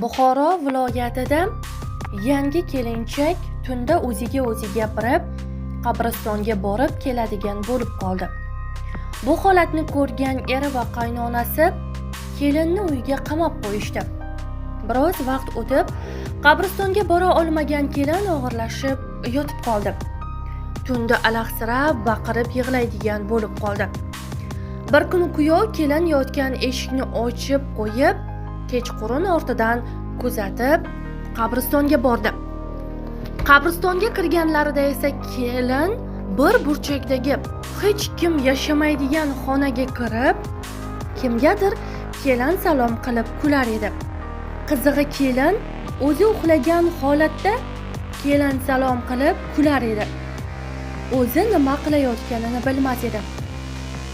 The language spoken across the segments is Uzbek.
Buxoro viloyatida yangi kelinchak tunda o'ziga o'zi gapirib, qabristonga borib keladigan bo'lib qoldi. Bu holatni ko'rgan eri va qaynonasi kelinni uyga qamab qo'yishdi. Biroz vaqt o'tib, qabristonga bora olmagan kelin og'irlashib yotib qoldi. Tunda alahsirab baqirib yig'laydigan bo'lib qoldi. Bir kun kuyov kelin yotgan eshikni ochib qo'yib, kechqurun ortidan kuzatib qabristonga bordi. Qabristonga kirganlarida esa kelin bir burchakdagi hech kim yashamaydigan xonaga kirib, kimgadir kelin salom qilib kular edi. Qizig'i kelin o'zi uxlagan holatda kelin salom qilib kular edi. O'zi nima qilayotganini bilmas edi.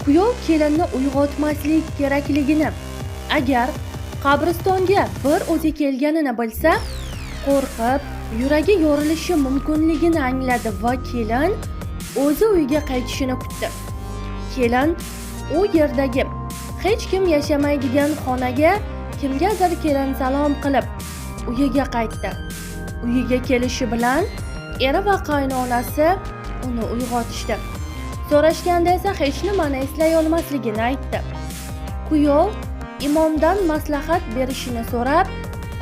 Kuyov kelinni uyg'otmaslik kerakligini, agar qabristonga bir o'zi kelganini bilsa, qo'rqib, yuragi yorilishi mumkinligini angladi va kelin o'zi uyga qaytishini kutdi. Kelin u yerdagi hech kim yashamaydigan xonaga kimgadir kelin salom qilib uyiga qaytdi. Uyiga kelishi bilan eri va qaynonasi uni uyg'otishdi. So'rashganda esa hech nimani eslay olmasligini aytdi. Kuyov imomdan maslahat berishini so'rab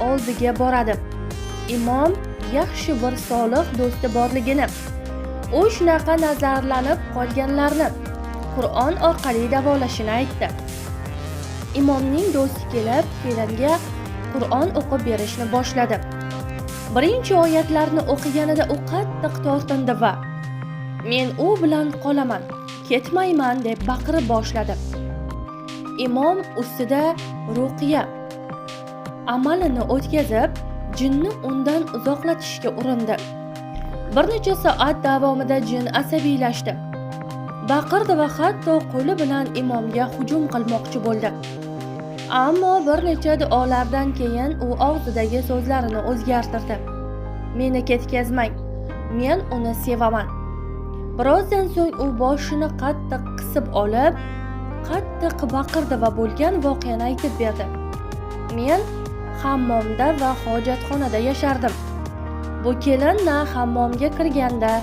oldiga boradi. Imom yaxshi bir solih do'sti borligini, u shunaqa nazarlanib qolganlarni Qur'on orqali davolashini aytdi. Imomning do'sti kelib, kelinga Qur'on o'qib berishni boshladi. Birinchi oyatlarni o'qiganida u qattiq tortindi va "Men u bilan qolaman, ketmayman" deb baqirib boshladi. Imom ustida ruqiya amalini o'tkazib, jinni undan uzoqlatishga urindi. Bir necha soat davomida jin asabiylashdi. Baqirdi va hatto qo'li bilan imomga hujum qilmoqchi bo'ldi. Ammo bir necha duolardan keyin u og'zidagi so'zlarini o'zgartirdi. "Meni ketkazmang, men uni sevaman." Birozdan so'ng u boshini qattiq qisib olib, qattiq baqirdi va bo'lgan voqeani aytib berdi. "Men hammomda va hojatxonada yashardim. Bu kelin na hammomga kirganda,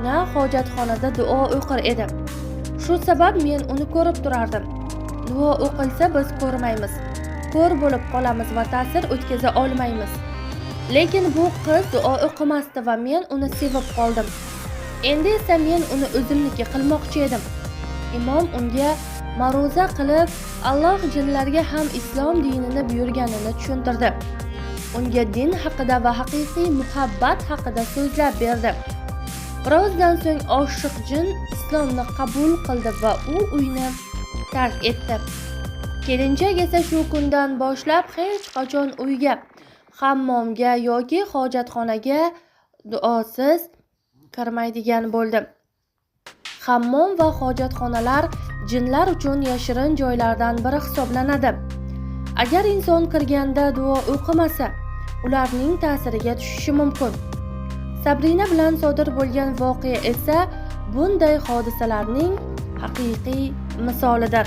na hojatxonada duo o'qir edi. Shu sabab men uni ko'rib turardim. Duo o'qilsa biz ko'rmaymiz, ko'r bo'lib qolamiz va ta'sir o'tkaza olmaymiz. Lekin bu qiz duo o'qimasdi va men uni sevib qoldim. Endi esa men uni o'zimniki qilmoqchi edim." Imom unga ma'ruza qilib, Alloh jinlarga ham islom dinini buyurganini tushuntirdi. Unga din haqida va haqiqiy muhabbat haqida so'zlab berdi. Birozdan so'ng oshiq jin islomni qabul qildi va u uyni tark etdi. Kelinchak esa shu kundan boshlab hech qachon uyga, hammomga yoki hojatxonaga duosiz kirmaydigan bo'ldi. Hammom va hojatxonalar jinlar uchun yashirin joylardan biri hisoblanadi. Agar inson kirganda duo o'qimasa, ularning ta'siriga tushishi mumkin. Sabrina bilan sodir bo'lgan voqea esa bunday hodisalarning haqiqiy misolidir.